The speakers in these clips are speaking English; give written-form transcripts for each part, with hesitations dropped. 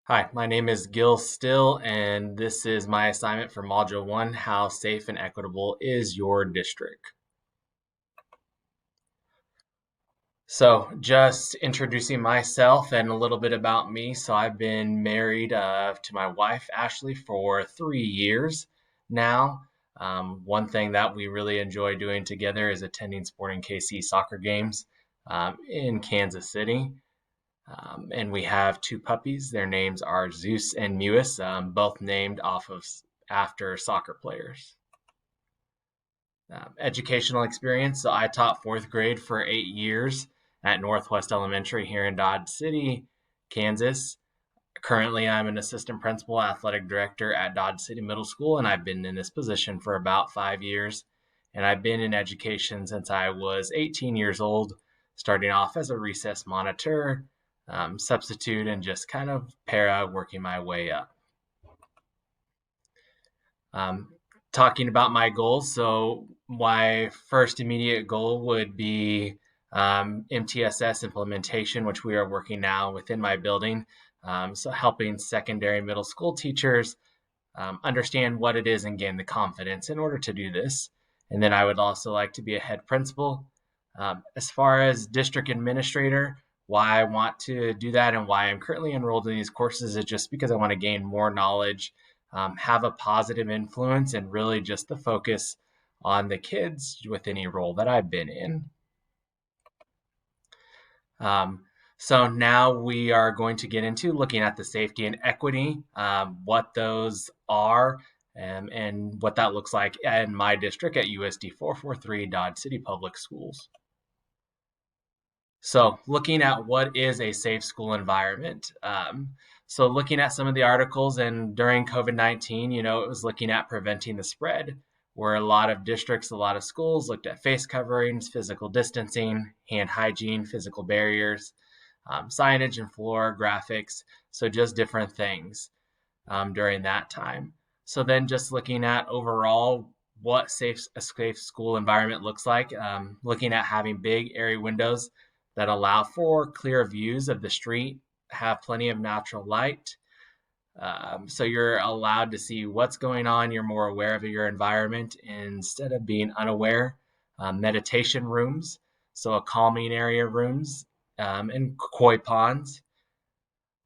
Hi, my name is Gil Still, and this is my assignment for Module 1, How Safe and Equitable is Your District? So, just introducing myself and a little bit about me. So, I've been married to my wife, Ashley, for 3 years now. One thing that we really enjoy doing together is attending Sporting KC soccer games in Kansas City. And we have two puppies. Their names are Zeus and Mewis, both named after soccer players. Educational experience. So I taught fourth grade for 8 years at Northwest Elementary here in Dodge City, Kansas. Currently, I'm an assistant principal athletic director at Dodge City Middle School, and I've been in this position for about 5 years. And I've been in education since I was 18 years old, starting off as a recess monitor, substitute, and just kind of para working my way up. Um, Talking about my goals, so my first immediate goal would be MTSS implementation, which we are working now within my building. So helping secondary middle school teachers understand what it is and gain the confidence in order to do this. And then I would also like to be a head principal. As far as district administrator, why I want to do that and why I'm currently enrolled in these courses is just because I want to gain more knowledge, have a positive influence, and really just the focus on the kids with any role that I've been in. Um, so now we are going to get into looking at the safety and equity, what those are, and what that looks like in my district at USD 443 Dodge City Public Schools. So looking at what is a safe school environment. So looking at some of the articles, and during COVID-19, it was looking at preventing the spread, where a lot of districts, a lot of schools looked at face coverings, physical distancing, hand hygiene, physical barriers, signage and floor graphics. So just different things during that time. So then just looking at overall what a safe school environment looks like, looking at having big airy windows that allow for clear views of the street, have plenty of natural light. So you're allowed to see what's going on. You're more aware of your environment instead of being unaware. Meditation rooms, so a calming area rooms, and koi ponds.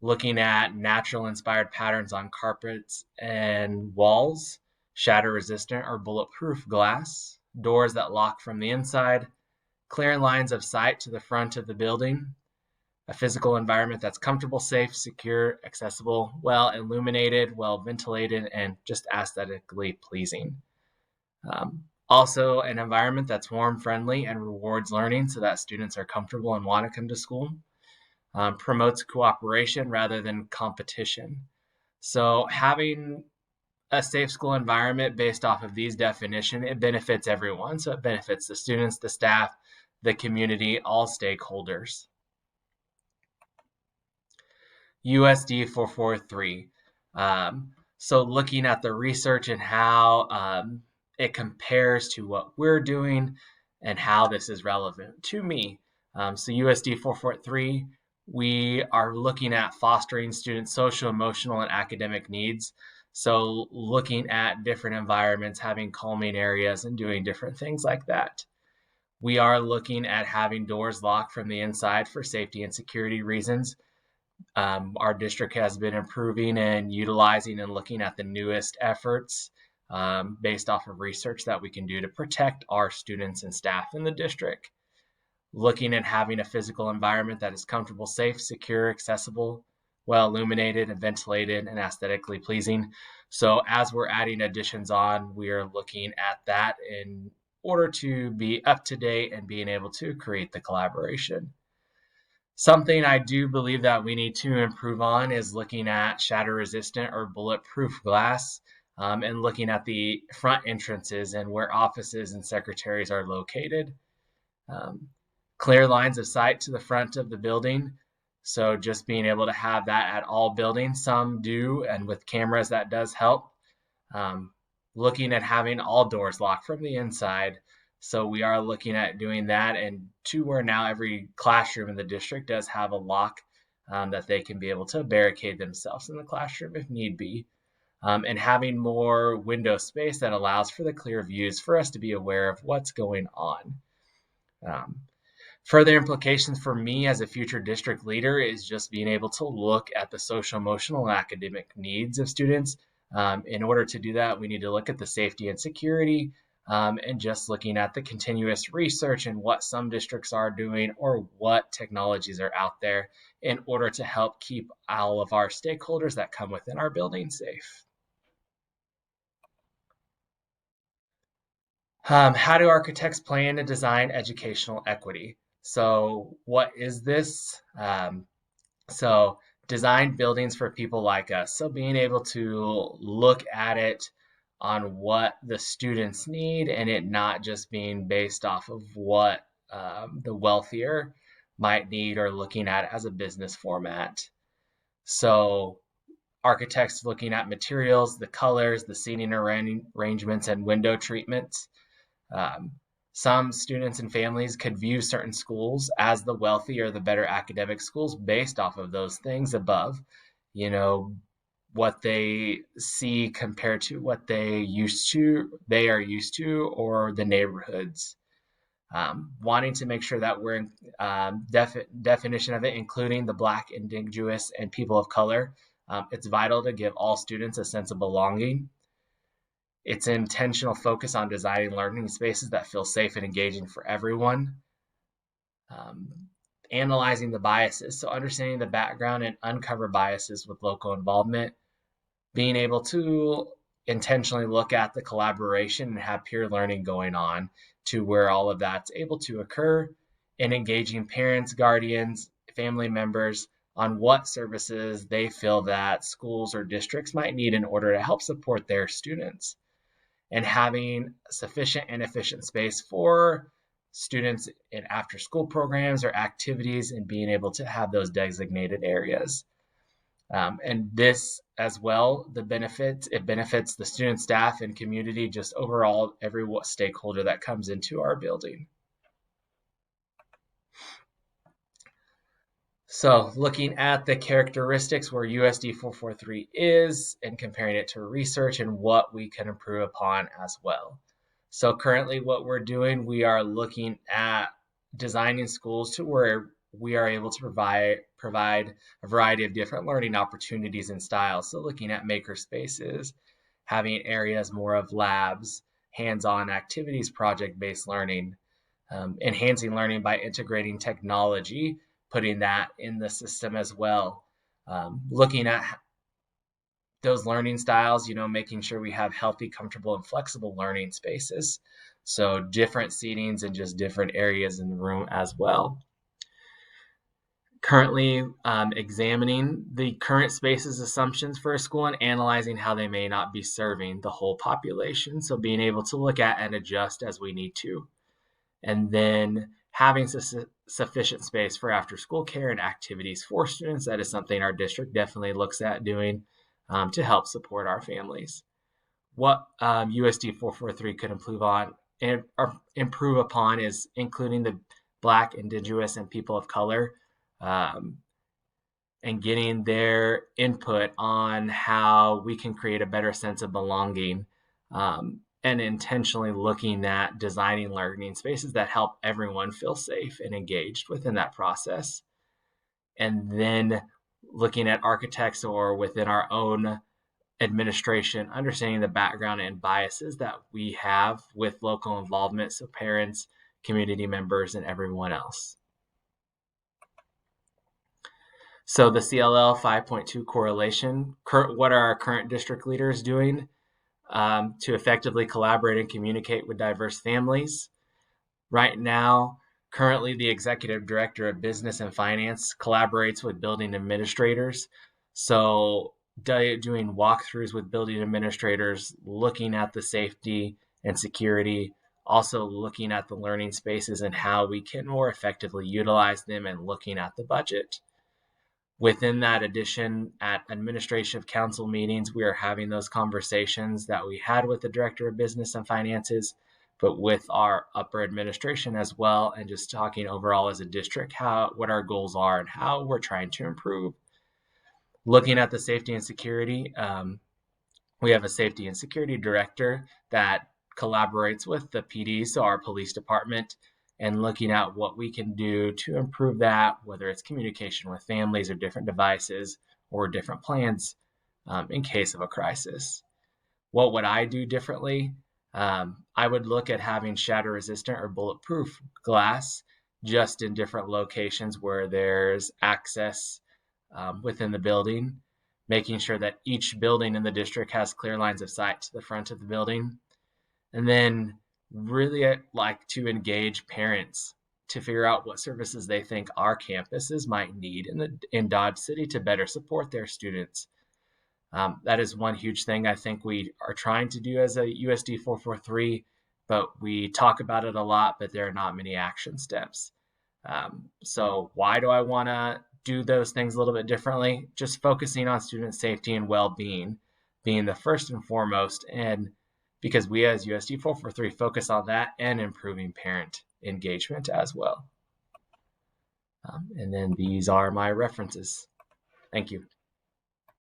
Looking at natural inspired patterns on carpets and walls, shatter resistant or bulletproof glass, doors that lock from the inside, clear lines of sight to the front of the building, a physical environment that's comfortable, safe, secure, accessible, well illuminated, well ventilated, and just aesthetically pleasing. Also, an environment that's warm, friendly, and rewards learning so that students are comfortable and want to come to school. Promotes cooperation rather than competition. So having a safe school environment based off of these definitions, it benefits everyone. So it benefits the students, the staff, the community, all stakeholders. USD 443. So looking at the research and how it compares to what we're doing and how this is relevant to me. So USD 443, we are looking at fostering students' social, emotional, and academic needs. So looking at different environments, having calming areas, and doing different things like that. We are looking at having doors locked from the inside for safety and security reasons. Our district has been improving and utilizing and looking at the newest efforts based off of research that we can do to protect our students and staff in the district. Looking at having a physical environment that is comfortable, safe, secure, accessible, well illuminated and ventilated and aesthetically pleasing. So as we're adding additions on, we are looking at that in order to be up to date and being able to create the collaboration. Something I do believe that we need to improve on is looking at shatter resistant or bulletproof glass, and looking at the front entrances and where offices and secretaries are located. Clear lines of sight to the front of the building. So just being able to have that at all buildings, some do, and with cameras that does help. Looking at having all doors locked from the inside. So we are looking at doing that, and to where now every classroom in the district does have a lock that they can be able to barricade themselves in the classroom if need be. And having more window space that allows for the clear views for us to be aware of what's going on. Um, Further implications for me as a future district leader is just being able to look at the social, emotional, and academic needs of students. In order to do that, we need to look at the safety and security, and just looking at the continuous research and what some districts are doing or what technologies are out there in order to help keep all of our stakeholders that come within our building safe. How do architects plan to design educational equity? So, what is this? So, design buildings for people like us. So, being able to look at it on what the students need and it not just being based off of what the wealthier might need or looking at as a business format. So, architects looking at materials, the colors, the seating arrangements, and window treatments. Um, some students and families could view certain schools as the wealthy or the better academic schools based off of those things above, you know, what they see compared to what they are used to, or the neighborhoods. Wanting to make sure that we're in definition of it, including the Black, Indigenous, and people of color. It's vital to give all students a sense of belonging. It's an intentional focus on designing learning spaces that feel safe and engaging for everyone. Analyzing the biases, so understanding the background and uncover biases with local involvement. Being able to intentionally look at the collaboration and have peer learning going on to where all of that's able to occur, and engaging parents, guardians, family members on what services they feel that schools or districts might need in order to help support their students, and having sufficient and efficient space for students in after school programs or activities, and being able to have those designated areas. And this as well, it benefits the student, staff, and community, just overall every stakeholder that comes into our building. So looking at the characteristics where USD 443 is and comparing it to research and what we can improve upon as well. So currently what we're doing, we are looking at designing schools to where we are able to provide a variety of different learning opportunities and styles. So looking at maker spaces, having areas more of labs, hands-on activities, project-based learning, enhancing learning by integrating technology, putting that in the system as well. Looking at those learning styles, making sure we have healthy, comfortable, and flexible learning spaces. So different seatings and just different areas in the room as well. Currently examining the current spaces assumptions for a school and analyzing how they may not be serving the whole population. So being able to look at and adjust as we need to. And then having sufficient space for after school care and activities for students. That is something our district definitely looks at doing to help support our families. What USD 443 could improve upon is including the Black, Indigenous, and people of color, and getting their input on how we can create a better sense of belonging, and intentionally looking at designing learning spaces that help everyone feel safe and engaged within that process. And then looking at architects or within our own administration, understanding the background and biases that we have with local involvement, so parents, community members, and everyone else. So the CLL 5.2 correlation, what are our current district leaders doing to effectively collaborate and communicate with diverse families? Right now, currently the Executive Director of Business and Finance collaborates with building administrators. So doing walkthroughs with building administrators, looking at the safety and security, also looking at the learning spaces and how we can more effectively utilize them, and looking at the budget. Within that addition, at administrative council meetings, we are having those conversations that we had with the Director of Business and Finances, but with our upper administration as well, and just talking overall as a district, what our goals are and how we're trying to improve. Looking at the safety and security, we have a safety and security director that collaborates with the PD, so our police department, and looking at what we can do to improve that, whether it's communication with families or different devices or different plans in case of a crisis. What would I do differently? I would look at having shatter resistant or bulletproof glass just in different locations where there's access within the building, making sure that each building in the district has clear lines of sight to the front of the building. And then really like to engage parents to figure out what services they think our campuses might need in Dodge City to better support their students. That is one huge thing I think we are trying to do as a USD 443, but we talk about it a lot, but there are not many action steps. So why do I want to do those things a little bit differently? Just focusing on student safety and well-being being the first and foremost, and because we as USD 443 focus on that and improving parent engagement as well. And then these are my references. Thank you.